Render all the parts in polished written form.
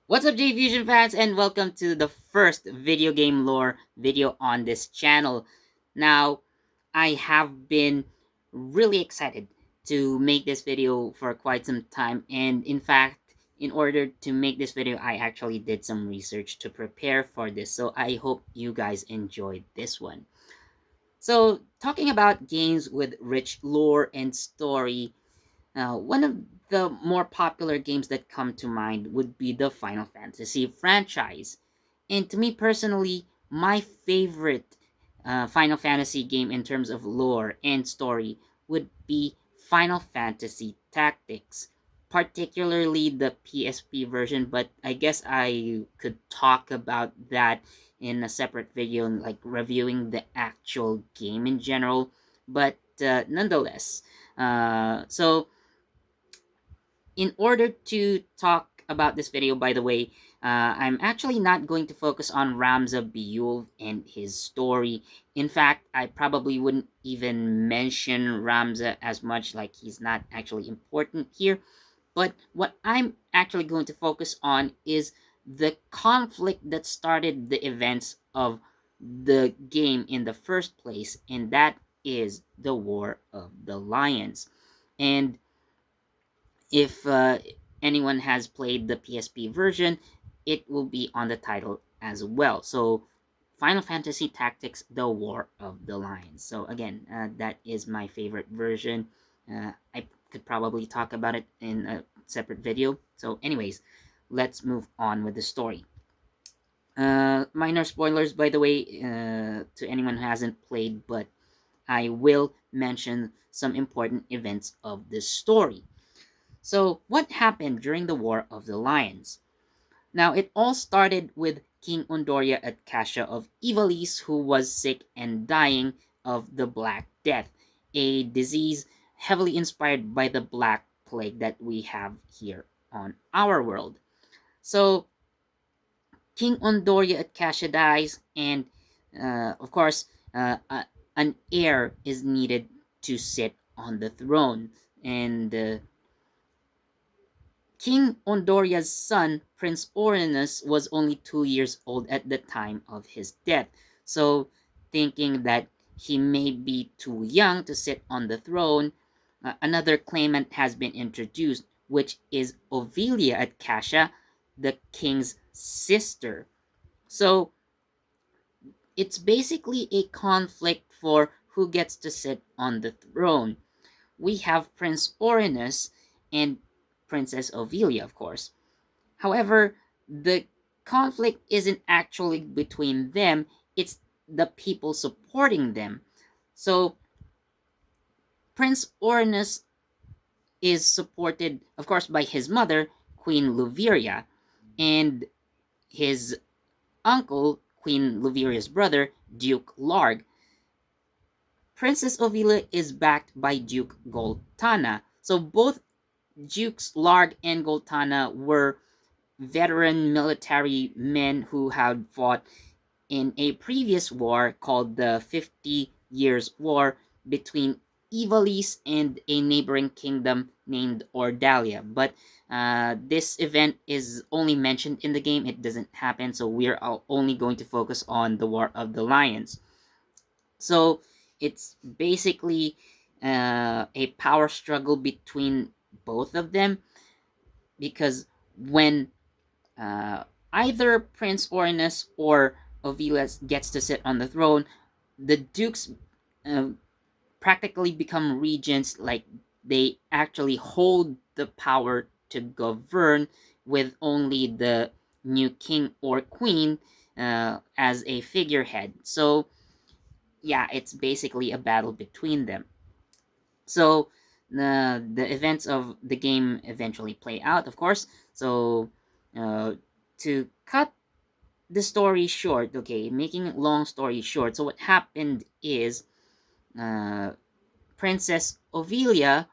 What's up, J Fusion fans, and welcome to the first video game lore video on this channel. Now, I have been really excited to make this video for quite some time, and in fact, in order to make this video, I actually did some research to prepare for this, so I hope you guys enjoyed this one. So, talking about games with rich lore and story, one of the more popular games that come to mind would be the Final Fantasy franchise. And to me personally, my favorite Final Fantasy game in terms of lore and story would be Final Fantasy Tactics, particularly the PSP version, but I guess I could talk about that in a separate video, like reviewing the actual game in general. But nonetheless, so in order to talk about this video, by the way, I'm actually not going to focus on Ramza Biyul and his story. In fact, I probably wouldn't even mention Ramza as much, like he's not actually important here. But what I'm actually going to focus on is the conflict that started the events of the game in the first place, and that is the War of the Lions. And if anyone has played the PSP version, it will be on the title as well. So, Final Fantasy Tactics: The War of the Lions. So again, that is my favorite version. I could probably talk about it in a separate video. So, anyways, let's move on with the story. Minor spoilers, by the way, to anyone who hasn't played, but I will mention some important events of this story. So, what happened during the War of the Lions? Now, it all started with King Undoria at Kasha of Ivalice, who was sick and dying of the Black Death, a disease heavily inspired by the Black Plague that we have here on our world. So, King Undoria at Kasha dies, and of course, an heir is needed to sit on the throne. And King Ondoria's son, Prince Orinus, was only 2 years old at the time of his death. So, thinking that he may be too young to sit on the throne, another claimant has been introduced, which is Ovilia at Kasha, the king's sister. So, it's basically a conflict for who gets to sit on the throne. We have Prince Orinus and Princess Ovilia, of course. However, the conflict isn't actually between them, it's the people supporting them. So, Prince Orinus is supported, of course, by his mother, Queen Luviria, and his uncle, Queen Luviria's brother, Duke Larg. Princess Ovilia is backed by Duke Goltana. So, both Dukes Larg and Goltana were veteran military men who had fought in a previous war called the 50 Years' War between Ivalice and a neighboring kingdom named Ordalia. But this event is only mentioned in the game, it doesn't happen, so we're only going to focus on the War of the Lions. So it's basically a power struggle between both of them because when uh, either Prince Orinus or Ovilas gets to sit on the throne, the dukes uh, practically become regents, like they actually hold the power to govern with only the new king or queen as a figurehead. So, yeah, it's basically a battle between them. So, the events of the game eventually play out, of course. So, uh, to cut the story short, okay, making long story short, so what happened is uh, Princess Ovilia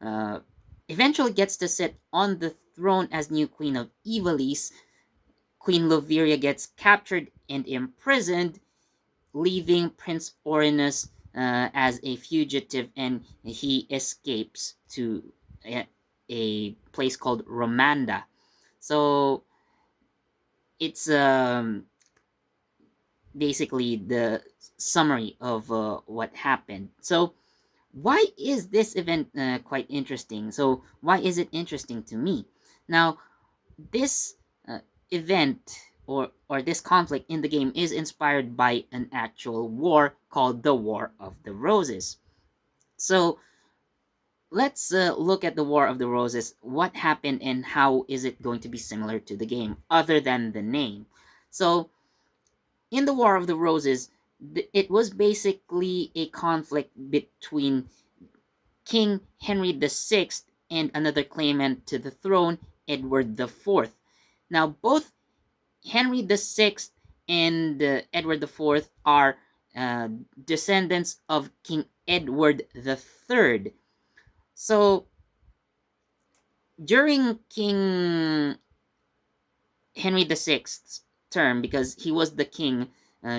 uh, eventually gets to sit on the throne as new queen of Ivalice. Queen Loviria gets captured and imprisoned, leaving Prince Orinus as a fugitive, and he escapes to a place called Romanda. So it's basically the summary of what happened. So why is this event quite interesting? So why is it interesting to me? Now, this uh, event or this conflict in the game is inspired by an actual war called the War of the Roses. So let's look at the War of the Roses. What happened and how is it going to be similar to the game other than the name? So in the War of the Roses, it was basically a conflict between King Henry VI and another claimant to the throne, Edward IV. Now, both Henry VI and Edward IV are uh, descendants of King Edward III. So, during King Henry VI's term, because he was the king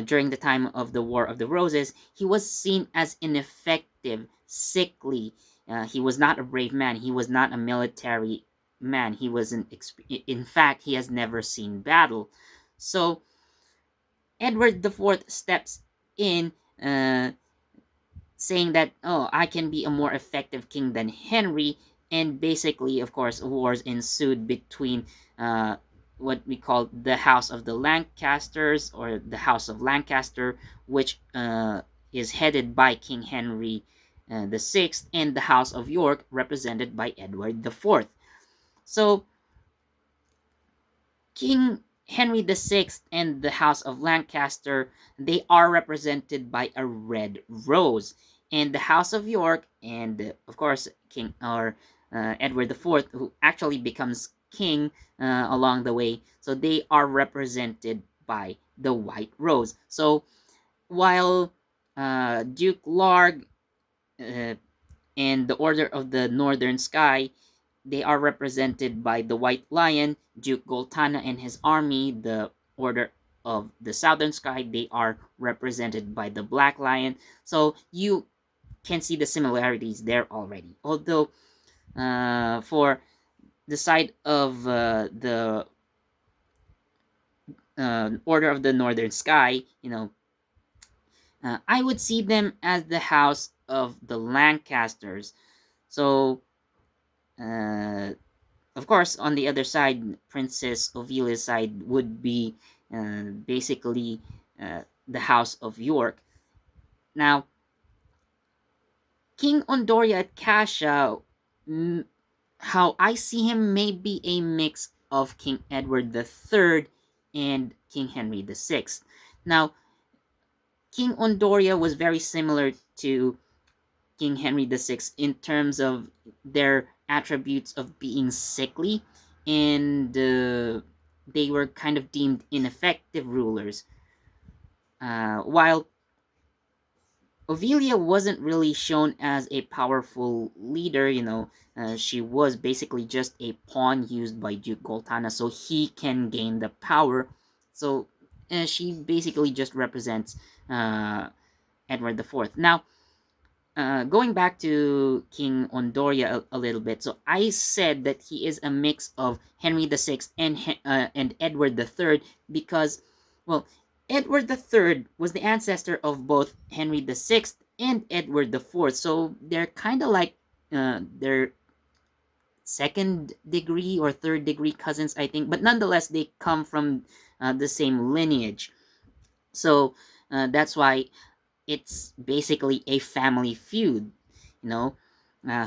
during the time of the War of the Roses, he was seen as ineffective, sickly. He was not a brave man. He was not a military man. He was in fact, he has never seen battle. So Edward IV steps in, uh, saying that, oh, I can be a more effective king than Henry. And basically, of course, wars ensued between what we call the House of the Lancasters, or the House of Lancaster, which is headed by King Henry the Sixth, and the House of York, represented by Edward the Fourth. So King Henry VI and the House of Lancaster, they are represented by a red rose. And the House of York and, of course, King or Edward IV, who actually becomes king along the way, so they are represented by the white rose. So while Duke Larg uh, and the Order of the Northern Sky, they are represented by the White Lion, Duke Goltana and his army. The Order of the Southern Sky, they are represented by the Black Lion. So you can see the similarities there already. Although for the side of the Order of the Northern Sky, I would see them as the house of the Lancasters. So uh, of course, on the other side, Princess Ophelia's side would be basically the House of York. Now, King Ondoria at Cassia, mm, how I see him may be a mix of King Edward III and King Henry VI. Now, King Ondoria was very similar to King Henry VI in terms of their attributes of being sickly, and they were kind of deemed ineffective rulers. While Ophelia wasn't really shown as a powerful leader, she was basically just a pawn used by Duke Goltana so he can gain the power. So she basically just represents Edward IV. Now, going back to King Ondoria a little bit, so I said that he is a mix of Henry VI and Edward III because, well, Edward III was the ancestor of both Henry VI and Edward IV, so they're kind of like they're second degree or third degree cousins, I think, but nonetheless, they come from the same lineage. So that's why it's basically a family feud, you know,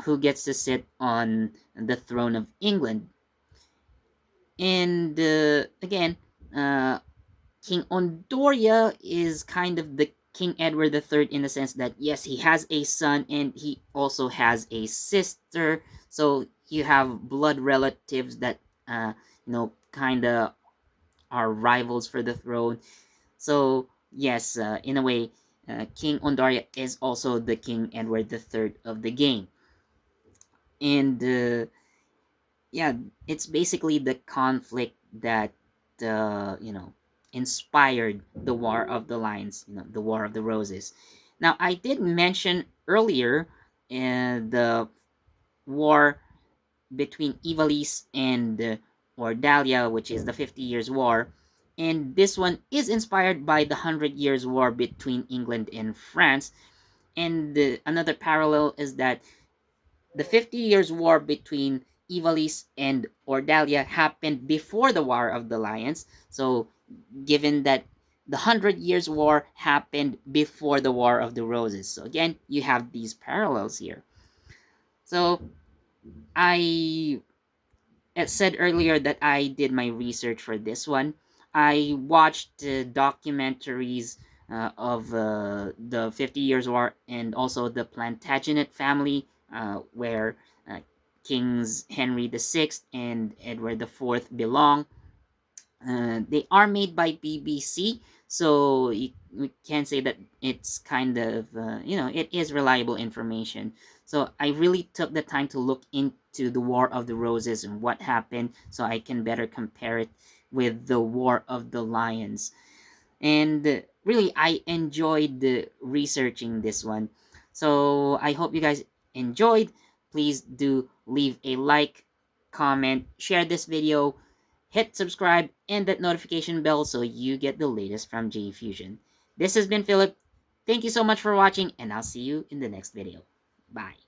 who gets to sit on the throne of England. And again, uh, King Ondoria is kind of the King Edward III in the sense that, yes, he has a son and he also has a sister. So you have blood relatives that, kind of are rivals for the throne. So yes, in a way, King Ondaria is also the King Edward III of the game, and yeah, it's basically the conflict that inspired the War of the Lions, the War of the Roses. Now, I did mention earlier the war between Ivalice and Ordalia, which is the 50 Years' War. And this one is inspired by the Hundred Years' War between England and France. And another parallel is that the 50 Years' War between Ivalice and Ordalia happened before the War of the Lions. So, given that the Hundred Years' War happened before the War of the Roses. So, again, you have these parallels here. So, I said earlier that I did my research for this one. I watched documentaries of the 50 Years' War and also the Plantagenet family, where uh, Kings Henry VI and Edward IV belong. They are made by BBC, so we can say that it's kind of, it is reliable information. So I really took the time to look into the War of the Roses and what happened so I can better compare it with the War of the Lions. And really, I enjoyed researching this one. So I hope you guys enjoyed. Please do leave a like, comment, share this video, hit subscribe, and that notification bell so you get the latest from J Fusion. This has been Philip. Thank you so much for watching, and I'll see you in the next video. Bye.